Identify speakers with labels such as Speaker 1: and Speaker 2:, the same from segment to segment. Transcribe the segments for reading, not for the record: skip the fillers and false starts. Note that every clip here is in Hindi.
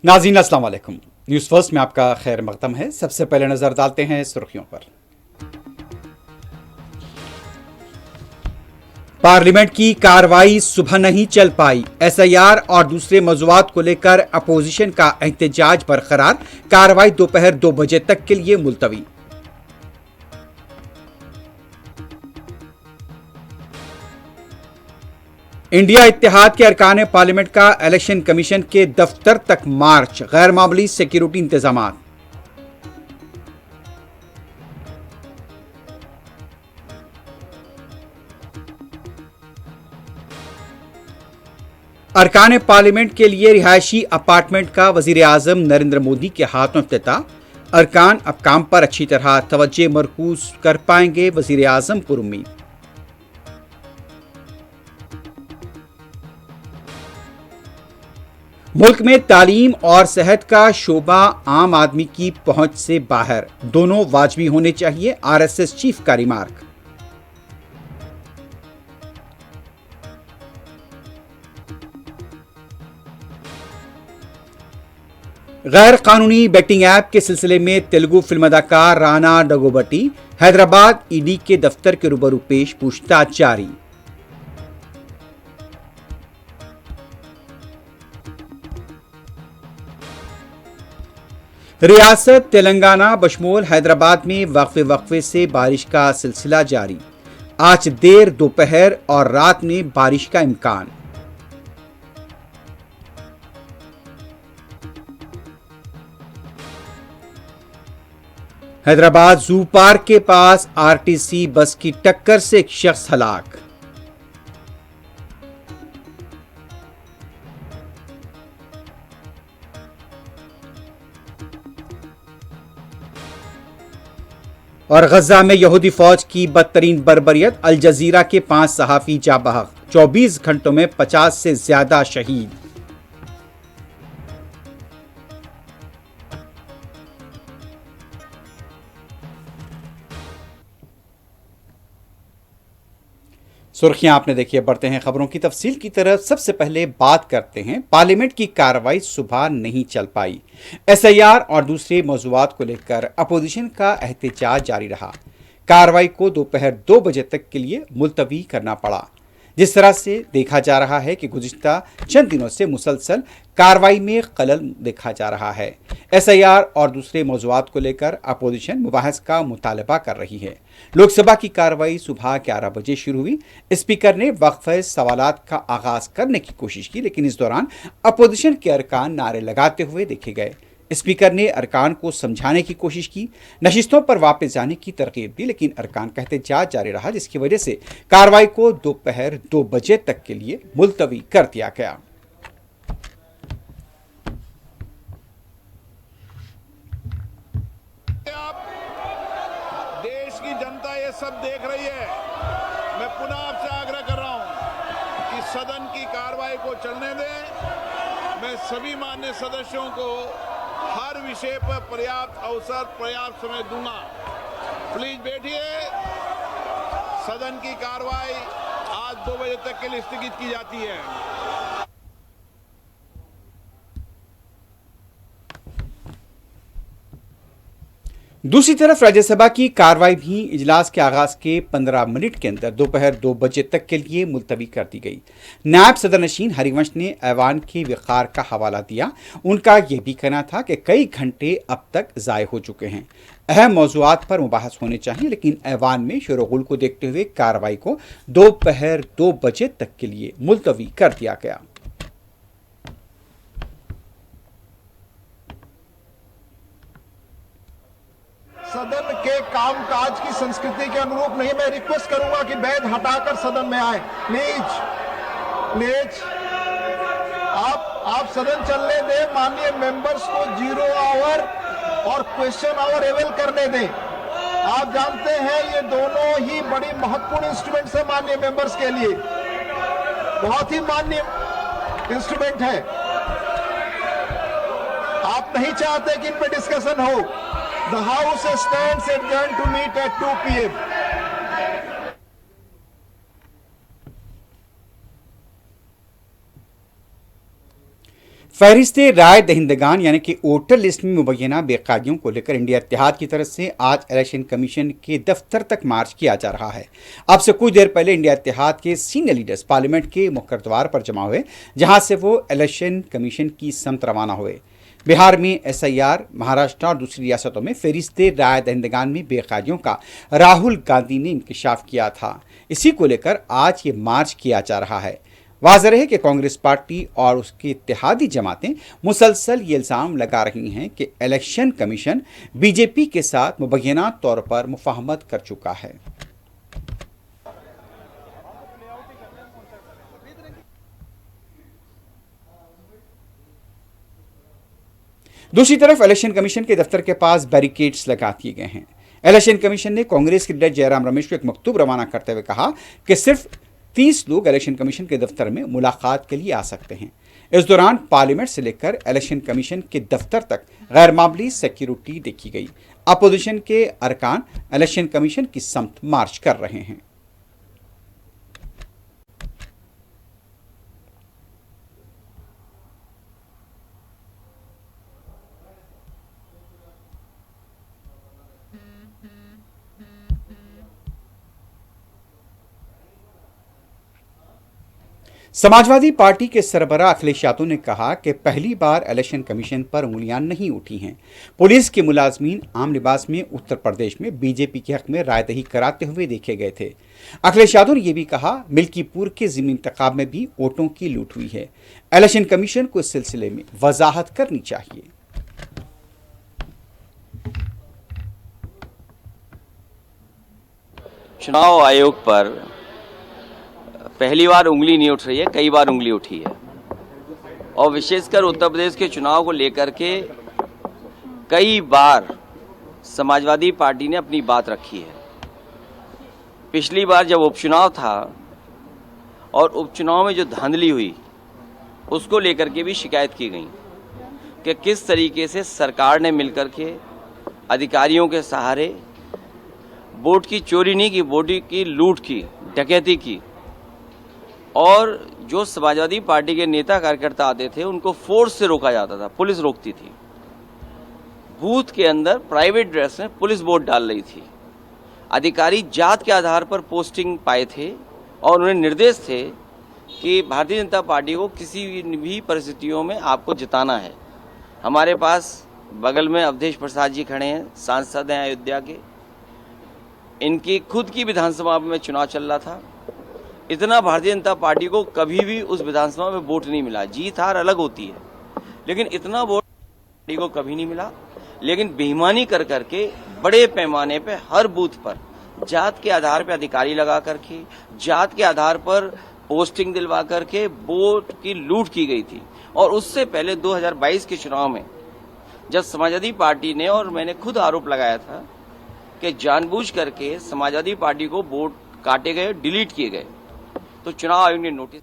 Speaker 1: नाज़रीन अस्सलाम वालेकुम। न्यूज़ फर्स्ट में आपका खैर मकदम है। सबसे पहले नजर डालते हैं सुर्खियों पर। पार्लियामेंट की कार्रवाई सुबह नहीं चल पाई। एसआईआर और दूसरे मौज़ूआत को लेकर अपोजिशन का एहतजाज बरकरार। कार्रवाई दोपहर 2 बजे तक के लिए मुलतवी। इंडिया इत्तेहाद के अरकान पार्लियामेंट का इलेक्शन कमीशन के दफ्तर तक मार्च। गैर मामूली सिक्योरिटी इंतजामात। अरकान पार्लियामेंट के लिए रिहायशी अपार्टमेंट का वजीर आजम नरेंद्र मोदी के हाथों इफ्तिताह। अरकान अब काम पर अच्छी तरह तवज्जो मरकूज कर पाएंगे, वजीर आजम पुरुम्मीद। मुल्क में तालीम और सेहत का शोबा आम आदमी की पहुंच से बाहर, दोनों वाजबी होने चाहिए, आरएसएस चीफ का रिमार्क। गैर कानूनी बेटिंग ऐप के सिलसिले में तेलुगु फिल्म अदाकार राना डगोबटी हैदराबाद ईडी के दफ्तर के रूबरू पेश, पूछताछ जारी। रियासत तेलंगाना बशमूल हैदराबाद में वक्फे वक्फे से बारिश का सिलसिला जारी। आज देर दोपहर और रात में बारिश का इम्कान। हैदराबाद जू पार्क के पास आरटीसी बस की टक्कर से एक शख्स हलाक। और गजा में यहूदी फौज की बदतरीन बर्बरियत, अल जजीरा के 5 सहाफी जा बहक। 24 घंटों में 50 से ज्यादा शहीद। सुर्खियां आपने देखी है, बढ़ते हैं खबरों की तफसील की तरफ। सबसे पहले बात करते हैं पार्लियामेंट की कार्रवाई सुबह नहीं चल पाई। एसआईआर और दूसरे मौजूआत को लेकर अपोजिशन का एहतजाज जारी रहा। कार्रवाई को दोपहर 2 बजे तक के लिए मुलतवी करना पड़ा। जिस तरह से देखा जा रहा है कि गुज़िश्ता चंद दिनों से मुसलसल कार्रवाई में खलल देखा जा रहा है। एसआईआर और दूसरे मौजूआत को लेकर अपोजिशन मुबाहस का मुतालबा कर रही है। लोकसभा की कार्रवाई सुबह 11 बजे शुरू हुई। स्पीकर ने वक्फे सवालात का आगाज करने की कोशिश की, लेकिन इस दौरान अपोजिशन के अरकान नारे लगाते हुए देखे गए। स्पीकर ने अरकान को समझाने की कोशिश की, नशिस्तों पर वापस जाने की तरकीब दी, लेकिन अरकान का एहतजाज जारी रहा, जिसकी वजह से कार्रवाई को दोपहर 2 बजे तक के लिए मुलतवी कर दिया गया।
Speaker 2: देश की जनता ये सब देख रही है। मैं पुनः आपसे आग्रह कर रहा हूं कि सदन की कार्रवाई को चलने दें। मैं सभी माननीय सदस्यों को हर विषय पर पर्याप्त अवसर, पर्याप्त समय दूंगा। प्लीज बैठिए। सदन की कार्रवाई आज 2 बजे तक के लिए स्थगित की जाती है।
Speaker 1: दूसरी तरफ राज्यसभा की कार्रवाई भी इजलास के आगाज के 15 मिनट के अंदर दोपहर 2 बजे तक के लिए मुलतवी कर दी गई। नायब सदर नशीन हरिवंश ने ऐवान के वक़ार का हवाला दिया। उनका यह भी कहना था कि कई घंटे अब तक ज़ाय हो चुके हैं, अहम मौज़ूआत पर मुबाहस होने चाहिए, लेकिन ऐवान में शोरगुल को देखते हुए कार्रवाई को दोपहर 2 बजे तक के लिए मुलतवी कर दिया गया।
Speaker 3: सदन के कामकाज की संस्कृति के अनुरूप नहीं। मैं रिक्वेस्ट करूंगा कि बैग हटाकर सदन में आए। प्लीज प्लीज आप सदन चलने दें। माननीय मेंबर्स को 0 आवर और क्वेश्चन आवर अवेल करने दें। आप जानते हैं ये दोनों ही बड़ी महत्वपूर्ण इंस्ट्रूमेंट्स है माननीय मेंबर्स के लिए, बहुत ही माननीय इंस्ट्रूमेंट है। आप नहीं चाहते कि इन पे डिस्कशन हो। The House stands adjourned to meet at 2 p.m.
Speaker 1: फहरिस्त राय दहिंदगान यानी कि वोटर लिस्ट में मुबैना बेकायदियों को लेकर इंडिया इत्तेहाद की तरफ से आज इलेक्शन कमीशन के दफ्तर तक मार्च किया जा रहा है। अब से कुछ देर पहले इंडिया इत्तेहाद के सीनियर लीडर्स पार्लियामेंट के मुख्य द्वार पर जमा हुए, जहां से वो इलेक्शन कमीशन की समत रवाना हुए। बिहार में SIR, महाराष्ट्र और दूसरी रियासतों में फहरिस्त राय दहिंदगान में बेकायदियों का राहुल गांधी ने इंकशाफ किया था। इसी को लेकर आज ये मार्च किया जा रहा है। वाज़ेह है कि कांग्रेस पार्टी और उसकी इत्तेहादी जमातें मुसलसल ये इल्ज़ाम लगा रही हैं कि इलेक्शन कमीशन बीजेपी के साथ मुबैना तौर पर मुफाहमत कर चुका है। दूसरी तरफ इलेक्शन कमीशन के दफ्तर के पास बैरिकेड्स लगा दिए गए हैं। इलेक्शन कमीशन ने कांग्रेस के लीडर जयराम रमेश को एक मकतूब रवाना करते हुए कहा कि सिर्फ 30 लोग इलेक्शन कमीशन के दफ्तर में मुलाकात के लिए आ सकते हैं। इस दौरान पार्लियामेंट से लेकर इलेक्शन कमीशन के दफ्तर तक गैर मामूली सिक्योरिटी देखी गई। अपोजिशन के अरकान इलेक्शन कमीशन की समत मार्च कर रहे हैं। समाजवादी पार्टी के सरबराह अखिलेश यादव ने कहा कि पहली बार इलेक्शन कमीशन पर उंगलियां नहीं उठी हैं। पुलिस के मुलाजमीन आम लिबास में उत्तर प्रदेश में बीजेपी के हक में रायदही कराते हुए देखे गए थे। अखिलेश यादव ने यह भी कहा मिल्कीपुर के ज़मीनी इंतखाब में भी वोटों की लूट हुई है। इलेक्शन कमीशन को इस सिलसिले में वजाहत करनी चाहिए।
Speaker 4: चुनाव आयोग पर पहली बार उंगली नहीं उठ रही है, कई बार उंगली उठी है और विशेषकर उत्तर प्रदेश के चुनाव को लेकर के कई बार समाजवादी पार्टी ने अपनी बात रखी है। पिछली बार जब उपचुनाव था और उपचुनाव में जो धांधली हुई उसको लेकर के भी शिकायत की गई कि किस तरीके से सरकार ने मिलकर के अधिकारियों के सहारे वोट की चोरी नहीं की, वोट की लूट की, डकैती की और जो समाजवादी पार्टी के नेता कार्यकर्ता आते थे उनको फोर्स से रोका जाता था, पुलिस रोकती थी। बूथ के अंदर प्राइवेट ड्रेस में पुलिस वोट डाल रही थी। अधिकारी जात के आधार पर पोस्टिंग पाए थे और उन्हें निर्देश थे कि भारतीय जनता पार्टी को किसी भी परिस्थितियों में आपको जिताना है। हमारे पास बगल में अवधेश प्रसाद जी खड़े हैं, सांसद हैं अयोध्या के। इनकी खुद की विधानसभा में चुनाव चल रहा था। इतना भारतीय जनता पार्टी को कभी भी उस विधानसभा में वोट नहीं मिला। जीत हार अलग होती है, लेकिन इतना वोट पार्टी को कभी नहीं मिला। लेकिन बेईमानी कर करके बड़े पैमाने पे हर बूथ पर जात के आधार पर अधिकारी लगा करके, जात के आधार पर पोस्टिंग दिलवा करके वोट की लूट की गई थी। और उससे पहले 2022 के चुनाव में जब समाजवादी पार्टी ने, और मैंने खुद आरोप लगाया था कि जानबूझ करके समाजवादी पार्टी को वोट काटे गए, डिलीट किए गए, तो चुनाव आयोग ने नोटिस।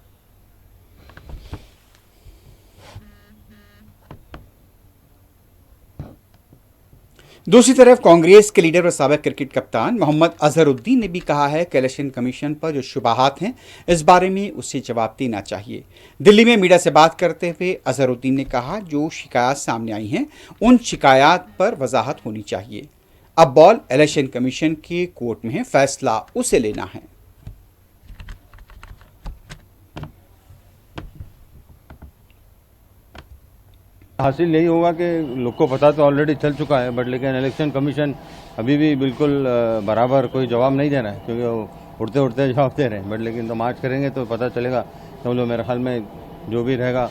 Speaker 1: दूसरी तरफ कांग्रेस के लीडर और साबिक क्रिकेट कप्तान मोहम्मद अजहरुद्दीन ने भी कहा है कि इलेक्शन कमीशन पर जो शुबहात हैं इस बारे में उसे जवाब देना चाहिए। दिल्ली में मीडिया से बात करते हुए अजहरुद्दीन ने कहा जो शिकायत सामने आई हैं उन शिकायत पर वजाहत होनी चाहिए। अब बॉल इलेक्शन कमीशन के कोर्ट में है, फैसला उसे लेना है।
Speaker 5: हासिल यही होगा कि लोग को पता तो ऑलरेडी चल चुका है, बट लेकिन इलेक्शन कमीशन अभी भी बिल्कुल बराबर कोई जवाब नहीं दे रहा है, क्योंकि वो उड़ते उड़ते जवाब दे रहे हैं। बट लेकिन तो मार्च करेंगे तो पता चलेगा। तो लोग मेरे ख्याल में जो भी रहेगा,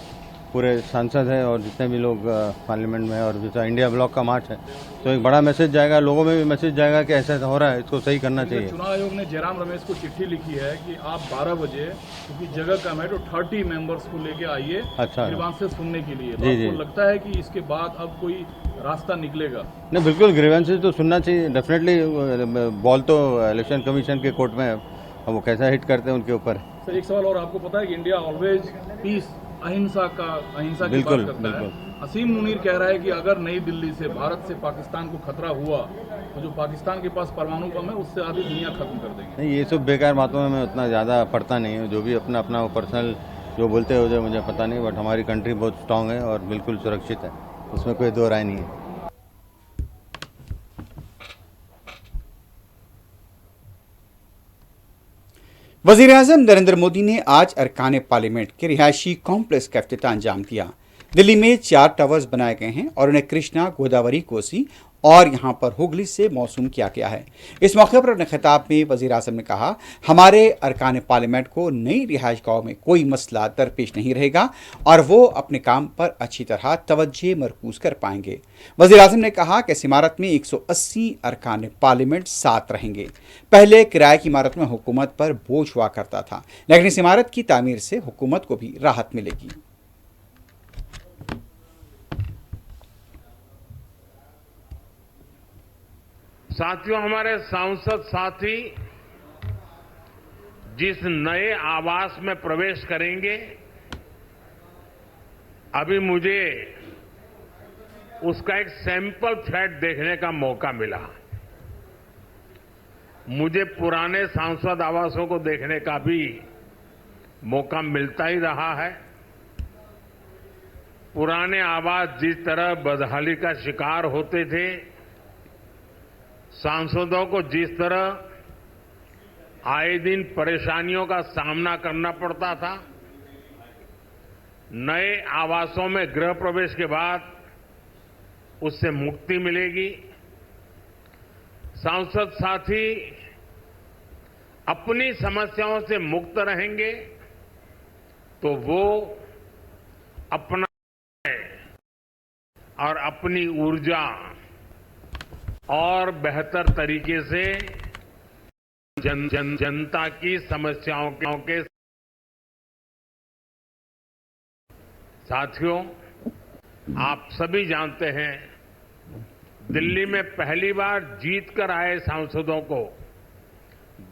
Speaker 5: पूरे सांसद है और जितने भी लोग पार्लियामेंट में, और जैसा इंडिया ब्लॉक का मार्च है तो एक बड़ा मैसेज जाएगा, लोगों में भी मैसेज जाएगा कि ऐसा हो रहा है, इसको सही करना चाहिए।
Speaker 6: चुनाव आयोग ने जयराम रमेश को चिट्ठी लिखी है कि आप 12 बजे, क्योंकि जगह कम है, तो 30 मेंबर्स को लेके आइए ग्रीवेंसेस सुनने के लिए। तो आपको लगता है कि इसके बाद अब कोई रास्ता निकलेगा?
Speaker 5: नहीं, बिल्कुल ग्रीवेंसेस तो सुनना चाहिए डेफिनेटली। बॉल तो इलेक्शन कमीशन के कोर्ट में है, अब वो कैसा हिट करते हैं उनके ऊपर।
Speaker 6: सर एक सवाल और, आपको पता है कि इंडिया ऑलवेज पीस, अहिंसा की बात करता है। असीम मुनीर कह रहा है कि अगर नई दिल्ली से भारत से पाकिस्तान को खतरा हुआ तो जो पाकिस्तान के पास परमाणु बम है उससे आधी दुनिया खत्म कर देंगे।
Speaker 5: नहीं, ये सब बेकार बातों में मैं उतना ज़्यादा पढ़ता नहीं हूँ। जो भी अपना अपना पर्सनल जो बोलते हो मुझे पता नहीं, बट हमारी कंट्री बहुत स्ट्रांग है और बिल्कुल सुरक्षित है, उसमें कोई दो राय नहीं है।
Speaker 1: वज़ीर-ए-आज़म नरेंद्र मोदी ने आज अरकान पार्लियामेंट के रिहायशी कॉम्प्लेक्स का इफ्तिताह अंजाम दिया। दिल्ली में 4 टावर्स बनाए गए हैं और उन्हें कृष्णा, गोदावरी, कोसी और यहां पर हुगली से मौसूम किया गया है। इस मौके पर अपने खिताब में वज़ीर-ए-आज़म ने कहा, हमारे अरकान पार्लियामेंट को नई रिहाइश गाहों में कोई मसला दरपेश नहीं रहेगा और वो अपने काम पर अच्छी तरह तवज्जो मरकूज कर पाएंगे। वज़ीर-ए-आज़म ने कहा कि इस इमारत में 180 अरकान पार्लियामेंट साथ रहेंगे। पहले किराए की इमारत में हुकूमत पर बोझ हुआ करता था, लेकिन इस इमारत की तामीर से हुकूमत को भी राहत मिलेगी।
Speaker 7: साथियों, हमारे सांसद साथी जिस नए आवास में प्रवेश करेंगे, अभी मुझे उसका एक सैंपल फ्लैट देखने का मौका मिला। मुझे पुराने सांसद आवासों को देखने का भी मौका मिलता ही रहा है। पुराने आवास जिस तरह बदहाली का शिकार होते थे, सांसदों को जिस तरह आए दिन परेशानियों का सामना करना पड़ता था, नए आवासों में गृह प्रवेश के बाद उससे मुक्ति मिलेगी। सांसद साथी अपनी समस्याओं से मुक्त रहेंगे तो वो अपना और अपनी ऊर्जा और बेहतर तरीके से जनता की समस्याओं के साथियों, आप सभी जानते हैं, दिल्ली में पहली बार जीत कर आए सांसदों को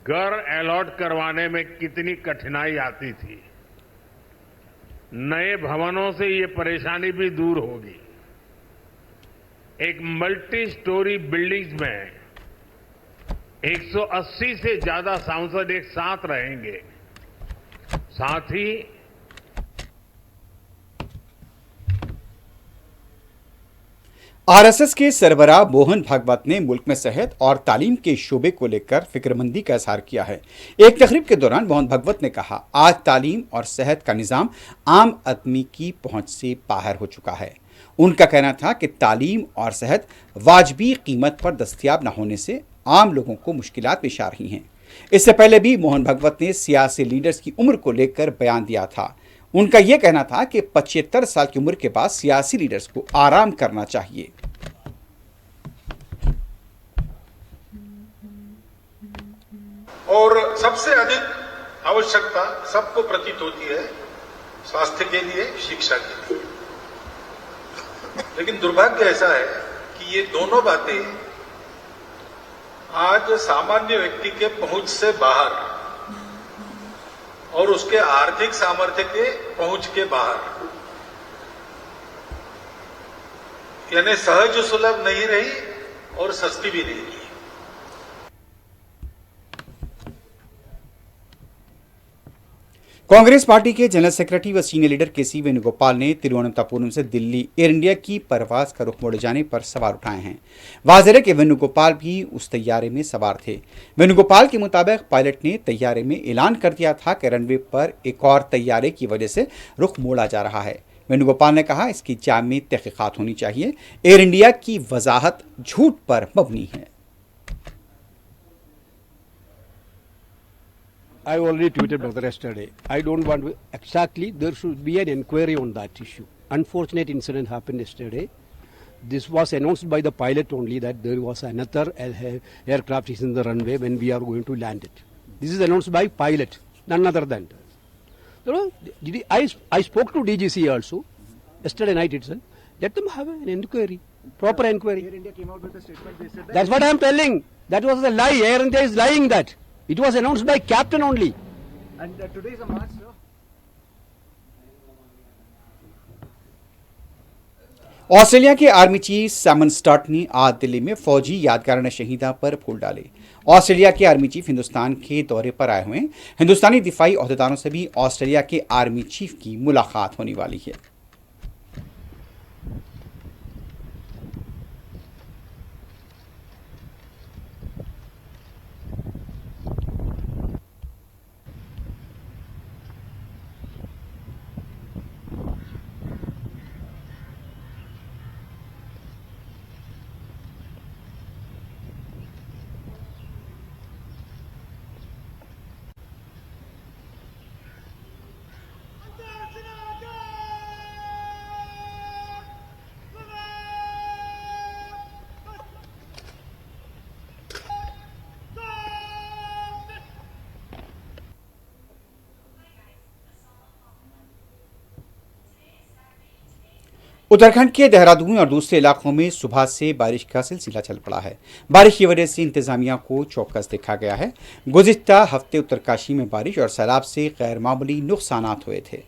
Speaker 7: घर अलॉट करवाने में कितनी कठिनाई आती थी। नए भवनों से ये परेशानी भी दूर होगी। एक मल्टी स्टोरी बिल्डिंग्स में 180 से ज्यादा सांसद एक साथ रहेंगे। साथ ही
Speaker 1: आरएसएस के सरबराह मोहन भागवत ने मुल्क में सेहत और तालीम के शोबे को लेकर फिक्रमंदी का इजहार किया है। एक तकरीब के दौरान मोहन भागवत ने कहा, आज तालीम और सेहत का निज़ाम आम आदमी की पहुंच से बाहर हो चुका है। उनका कहना था कि तालीम और सेहत वाजबी कीमत पर दस्तयाब न होने से आम लोगों को मुश्किलात पेश आ रही हैं। इससे पहले भी मोहन भागवत ने सियासी लीडर्स की उम्र को लेकर बयान दिया था। उनका यह कहना था कि 75 साल की उम्र के बाद सियासी लीडर्स को आराम करना चाहिए।
Speaker 8: और सबसे अधिक आवश्यकता सबको प्रतीत होती है स्वास्थ्य के लिए, शिक्षा के लिए। लेकिन दुर्भाग्य ऐसा है कि ये दोनों बातें आज सामान्य व्यक्ति के पहुंच से बाहर और उसके आर्थिक सामर्थ्य के पहुंच के बाहर, यानी सहज सुलभ नहीं रही और सस्ती भी नहीं रही।
Speaker 1: कांग्रेस पार्टी के जनरल सेक्रेटरी व सीनियर लीडर के.सी. वेणुगोपाल ने तिरुवनंतपुरम से दिल्ली एयर इंडिया की परवाज का रुख मोड़े जाने पर सवाल उठाए हैं। वाज़ेह है कि वेणुगोपाल भी उस तैयारे में सवार थे। वेणुगोपाल के मुताबिक पायलट ने तैयारे में ऐलान कर दिया था कि रनवे पर एक और तैयारे की वजह से रुख मोड़ा जा रहा है। वेणुगोपाल ने कहा, इसकी जामी तहकीकात होनी चाहिए। एयर इंडिया की वजाहत झूठ पर मबनी है।
Speaker 9: I already tweeted brother yesterday. I don't want to, exactly, there should be an inquiry on that issue. Unfortunate incident happened yesterday. This was announced by the pilot only that there was another aircraft is in the runway when we are going to land it. This is announced by pilot, none other than. You know, I spoke to DGC also yesterday night itself. Let them have an inquiry, proper inquiry. Air India came out with a statement. They said that. That's what I am telling. That was a lie. Air India is lying that. It was announced by captain only.
Speaker 10: And today is a March, sir.
Speaker 1: Australia के आर्मी चीफ सैमन स्टर्ट ने आज दिल्ली में फौजी यादगार शहीदा पर फूल डाले। ऑस्ट्रेलिया के आर्मी चीफ हिंदुस्तान के दौरे पर आए हुए हैं। हिंदुस्तानी दिफाई ओहदेदारों से भी ऑस्ट्रेलिया के आर्मी चीफ की मुलाकात होने वाली है। उत्तराखंड के देहरादून और दूसरे इलाकों में सुबह से बारिश का सिलसिला चल पड़ा है। बारिश की वजह से इंतजामिया को चौकस देखा गया है। गुज़िश्ता हफ्ते उत्तरकाशी में बारिश और सैलाब से गैर मामूली नुकसानात हुए थे।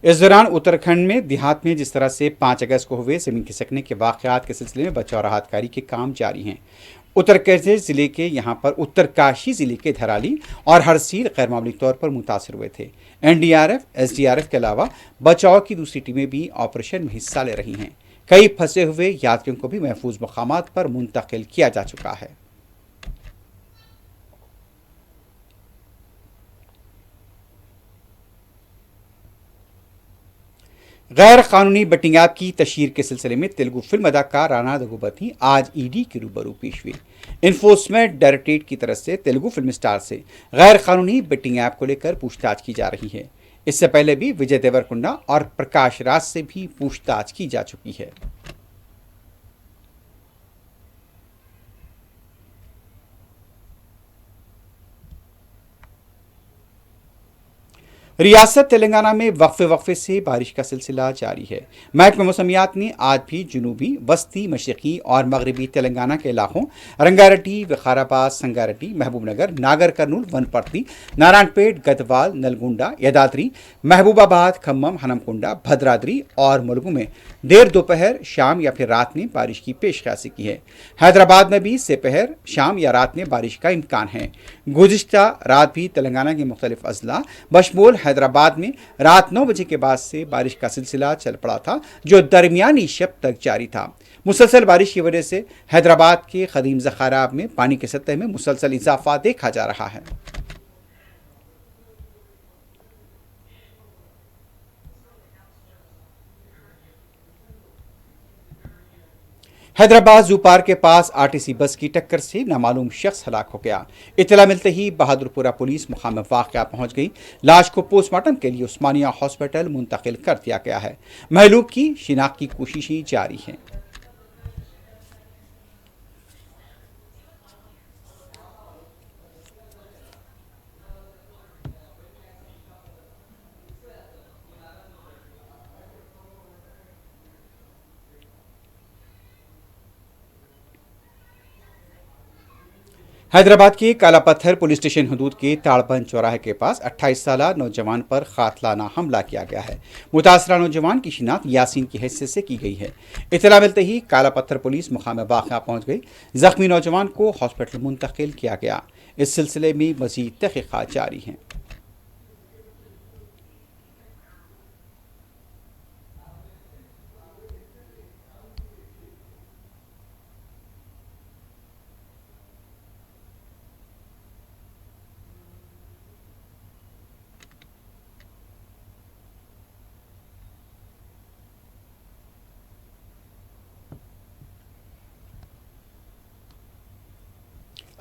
Speaker 1: इस दौरान उत्तराखंड में देहात में जिस तरह से 5 अगस्त को हुए जमीन खिसकने के वाकयात के सिलसिले में बचाव राहत कार्य के काम जारी हैं। उत्तरकाशी जिले के यहाँ पर उत्तरकाशी जिले के धराली और हरसील गैर मामूली तौर पर मुतासर हुए थे। एनडीआरएफ, एसडीआरएफ के अलावा बचाव की दूसरी टीमें भी ऑपरेशन में हिस्सा ले रही हैं। कई फंसे हुए यात्रियों को भी महफूज मकामात पर मुंतकिल किया जा चुका है। गैर कानूनी बेटिंग ऐप की तशहीर के सिलसिले में तेलुगु फिल्म अदाकार राणा दग्गुबाती आज ईडी के रूबरू पेश हुए। इन्फोर्समेंट डायरेक्टरेट की तरफ से तेलुगु फिल्म स्टार से गैर कानूनी बेटिंग ऐप को लेकर पूछताछ की जा रही है। इससे पहले भी विजय देवरकोंडा और प्रकाश राज से भी पूछताछ की जा चुकी है। रियासत तेलंगाना में वक्फे से बारिश का सिलसिला जारी है। महकमा मौसमियात ने आज भी जुनूबी, वस्ती, मशरकी और मगरबी तेलंगाना के इलाकों रंगारेड्डी, विकाराबाद, संगारेड्डी, महबूबनगर, नागर कर्नूल, वनपर्ती, नारायणपेट, गदवाल, नलगुंडा, यदाद्री, महबूबाबाद, खम्मम, हनमकुंडा, भद्राद्री और मुलुगु में देर दोपहर, शाम या फिर रात में बारिश की पेशकशी की है। हैदराबाद में भी दोपहर, शाम या रात में बारिश का इम्कान है। गुज़िश्ता रात भी तेलंगाना के मुख्तलिफ अजला बशमूल हैदराबाद में रात 9 बजे के बाद से बारिश का सिलसिला चल पड़ा था, जो दरमियानी शब तक जारी था। मुसलसल बारिश की वजह से हैदराबाद के कदीम ज़खाराब में पानी की सतह में मुसलसल इजाफा देखा जा रहा है। हैदराबाद जू पार्क के पास आरटीसी बस की टक्कर से नामालूम शख्स हलाक हो गया। इत्तला मिलते ही बहादुरपुरा पुलिस मुकाम वाक़या पहुंच गई। लाश को पोस्टमार्टम के लिए उस्मानिया हॉस्पिटल मुंतकिल कर दिया गया है। महलूक की शिनाख्त की कोशिशें जारी हैं। हैदराबाद के काला पत्थर पुलिस स्टेशन हदूद के ताड़बंद चौराहे के पास 28 साल नौजवान पर कातलाना हमला किया गया है। मुतासरा नौजवान की शिनाख्त यासीन की हैसियत से की गई है। इत्तला मिलते ही काला पत्थर पुलिस मुकाम वाक़या पहुंच गई। जख्मी नौजवान को हॉस्पिटल मुंतकिल किया गया। इस सिलसिले में मज़ीद तहक़ीक़ात जारी हैं।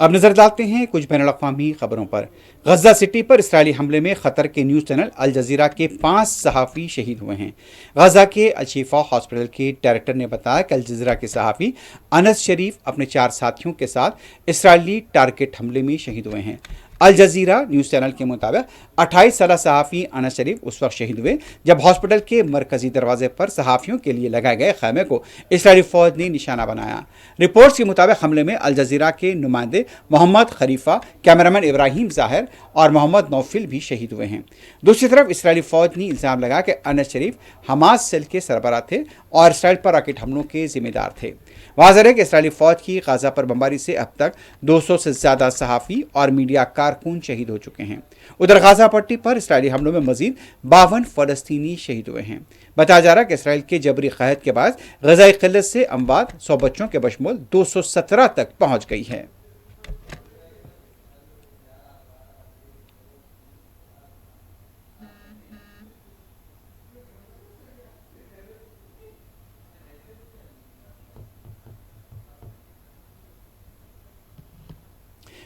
Speaker 1: अब नजर डालते हैं कुछ बैनुल-अक़वामी खबरों पर। गजा सिटी पर इस्राएली हमले में कतर के न्यूज़ चैनल अल जजीरा के 5 सहाफ़ी शहीद हुए हैं। गजा के अल-शिफा हॉस्पिटल के डायरेक्टर ने बताया कि अल जजीरा के सहाफ़ी अनस शरीफ अपने 4 साथियों के साथ इस्राएली टारगेट हमले में शहीद हुए हैं। अल जजीरा न्यूज़ चैनल के मुताबिक 28 साला सहाफ़ी अनस शरीफ उस वक्त शहीद हुए जब हॉस्पिटल के मरकजी दरवाजे पर सहाफ़ियों के लिए लगाए गए खैमे को इस्राएली फ़ौज ने निशाना बनाया। रिपोर्ट्स के मुताबिक हमले में अल जजीरा के नुमाइंदे मोहम्मद खलीफा, कैमरामैन इब्राहिम ज़ाहिर और मोहम्मद नौफिल भी शहीद हुए हैं। दूसरी तरफ इस्राएली फ़ौज ने इल्ज़ाम लगाया कि अनस शरीफ हमास सेल के सरबराह थे और इसराइल पर रॉकेट हमलों के जिम्मेदार थे। वाज़ेह है कि इस्राएली फ़ौज की गाज़ा पर बमबारी से अब तक 200 से ज़्यादा सहाफ़ी और मीडिया कारकुन शहीद हो चुके हैं। उधर गाज़ा पट्टी पर इस्राएली हमलों में मजीद 52 फ़लस्तीनी शहीद हुए हैं। बताया जा रहा है कि इसराइल के जबरी क़हत के बाद ग़ज़ाई क़िल्लत से अमवात 100 बच्चों के बशमूल 217 तक पहुँच गई है।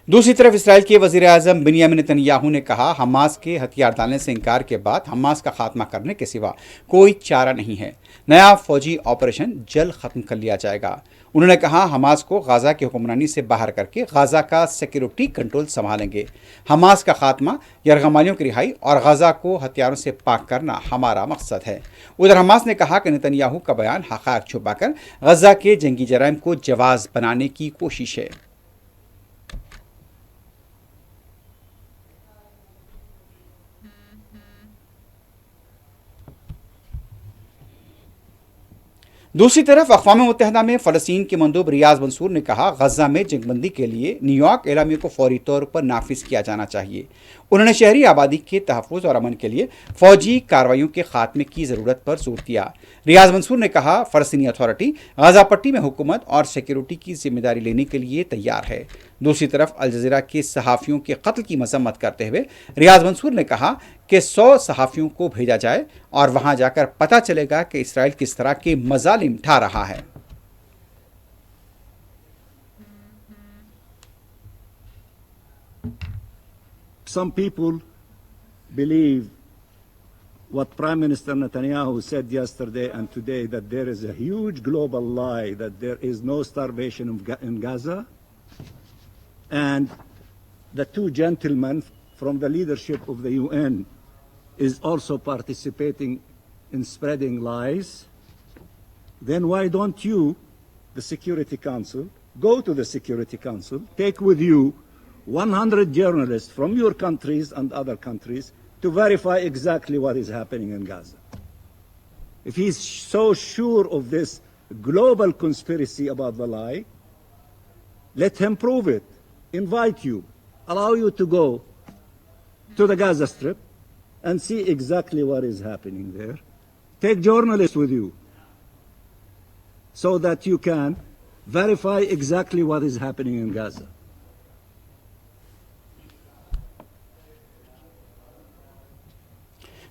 Speaker 1: दूसरी तरफ इसराइल के वज़ीर आज़म बिन्यामिन नेतन्याहू ने कहा, हमास के हथियार डालने से इनकार के बाद हमास का खात्मा करने के सिवा कोई चारा नहीं है। नया फौजी ऑपरेशन जल्द ख़त्म कर लिया जाएगा। उन्होंने कहा, हमास को गाज़ा की हुक्मरानी से बाहर करके गाज़ा का सिक्योरिटी कंट्रोल संभालेंगे। हमास का खात्मा, यरगमालियों की रिहाई और गाज़ा को हथियारों से पाक करना हमारा मकसद है। उधर हमास ने कहा कि नेतन्याहू का बयान हक़ाइक़ छुपाकर गाज़ा के जंगी जराइम को जवाज़ बनाने की कोशिश है। दूसरी तरफ अक़वाम मुत्तहिदा में फ़लस्तीन के मंदूब रियाज़ मंसूर ने कहा, गजा में जंगबंदी के लिए न्यूयॉर्क एलामिया को फौरी तौर पर नाफिज किया जाना चाहिए। उन्होंने शहरी आबादी के तहफ़्फ़ुज़ और अमन के लिए फ़ौजी कार्रवाइयों के खात्मे की ज़रूरत पर जोर दिया। रियाज़ मंसूर ने कहा, फ़लस्तीनी अथॉरिटी गाज़ा पट्टी में हुकूमत और सिक्योरिटी की जिम्मेदारी लेने के लिए तैयार है। दूसरी तरफ अल जज़ीरा के सहाफ़ियों के कत्ल की मज़म्मत करते हुए रियाज़ मंसूर ने कहा कि 100 सहाफ़ियों को भेजा जाए और वहां जाकर पता चलेगा कि इसराइल किस तरह के मज़ालिम ढा रहा है।
Speaker 11: Some people believe what Prime Minister Netanyahu said yesterday and today, that there is a huge global lie, that there is no starvation in Gaza. And the two gentlemen from the leadership of the UN is also participating in spreading lies. Then why don't you, the Security Council, go to the Security Council, take with you 100 journalists from your countries and other countries to verify exactly what is happening in Gaza. If he's so sure of this global conspiracy about the lie, let him prove it. Invite you, allow you to go to the Gaza Strip and see exactly what is happening there. Take journalists with you so that you can verify exactly what is happening in Gaza.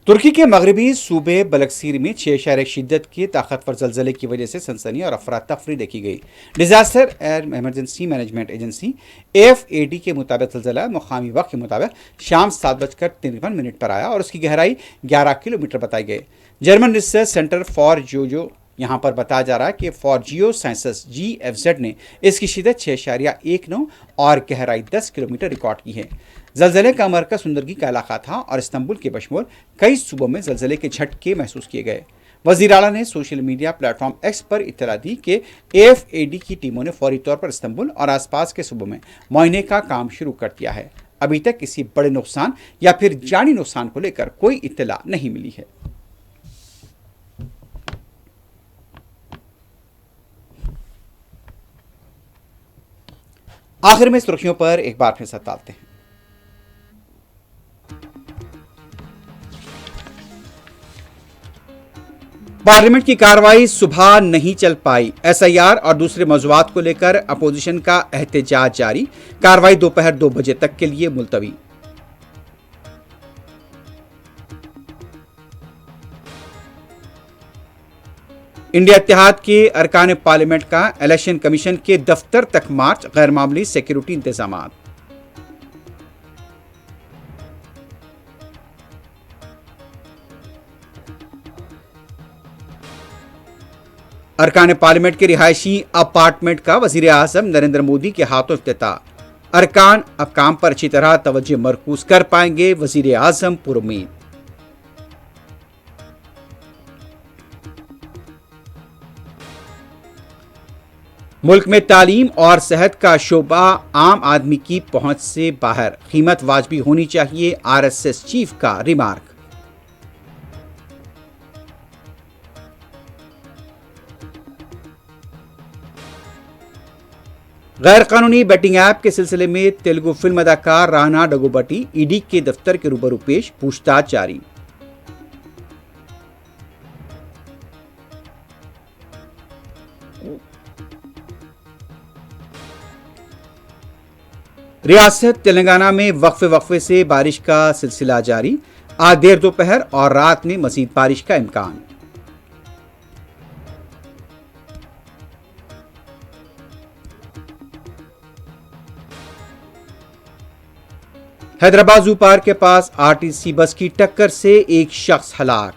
Speaker 1: तुर्की के मगरबी सूबे बलकसीर में 6 इशारे शिद्दत के ताकतवर ज़लज़ले की वजह से सनसनी और अफरा तफरी देखी गई। Disaster and emergency management agency AFAD के मुताबिक ज़लज़ला मुकामी वक्त के मुताबिक शाम 7:53 पर आया और उसकी गहराई 11 किलोमीटर बताई गई। जर्मन रिसर्च सेंटर फॉर जियो यहाँ पर बताया जा रहा है कि फॉर जियो साइंसेस GFZ ने इसकी शिद्दत 6.19 और गहराई 10 किलोमीटर रिकॉर्ड की है। ज़लज़ले का मरकज़ सुंदरगी का इलाका था और इस्तांबुल के बशमूल कई सूबों में ज़लज़ले के झटके महसूस किए गए। वज़ीर आला ने सोशल मीडिया प्लेटफॉर्म X पर इत्तला दी कि AFAD की टीमों ने फौरी तौर पर इस्तांबुल और आसपास के सूबों में मुआयने का काम शुरू कर दिया है। अभी तक किसी बड़े नुकसान या फिर जानी नुकसान को लेकर कोई इत्तला नहीं मिली है। आखिर में सुर्खियों पर एक बार फिर से डालते हैं। पार्लियामेंट की कार्रवाई सुबह नहीं चल पाई। SIR और दूसरे मौज़ूआत को लेकर अपोजिशन का एहतजाज जारी। कार्रवाई दोपहर 2 बजे तक के लिए मुलतवी। इंडिया इत्तेहाद के अरकान पार्लियामेंट का इलेक्शन कमीशन के दफ्तर तक मार्च, गैर मामूली सिक्योरिटी इंतजाम। अरकान पार्लियामेंट के रिहायशी अपार्टमेंट का वजीर आजम नरेंद्र मोदी के हाथों इफ्तिताह। अरकान अब काम पर अच्छी तरह तवज्जो मरकूज कर पाएंगे, वजीर आजम पुरुमीद। मुल्क में तालीम और सेहत का शोबा आम आदमी की पहुंच से बाहर, कीमत वाजबी होनी चाहिए, आरएसएस चीफ का रिमार्क। गैर कानूनी बैटिंग ऐप के सिलसिले में तेलुगु फिल्म अदाकार राणा डगुबटी ईडी के दफ्तर के रूबरू पेश, पूछताछ जारी। रियासत तेलंगाना में वक्फे से बारिश का सिलसिला जारी, आज देर दोपहर और रात में मजीद बारिश का इम्कान। हैदराबाद जू पार्क के पास आरटीसी बस की टक्कर से एक शख्स हलाक।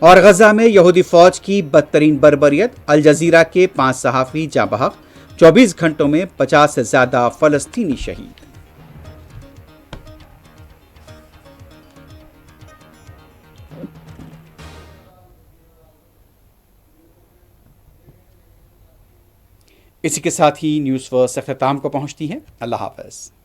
Speaker 1: और गजा में यहूदी फौज की बदतरीन बर्बरियत, अल जजीरा के 5 सहाफी जाँ बहक, 24 घंटों में 50 से ज्यादा फलस्तीनी शहीद। इसी के साथ ही न्यूज़ फर्स्ट अख्ताम को पहुंचती है। अल्लाह हाफ़िज़।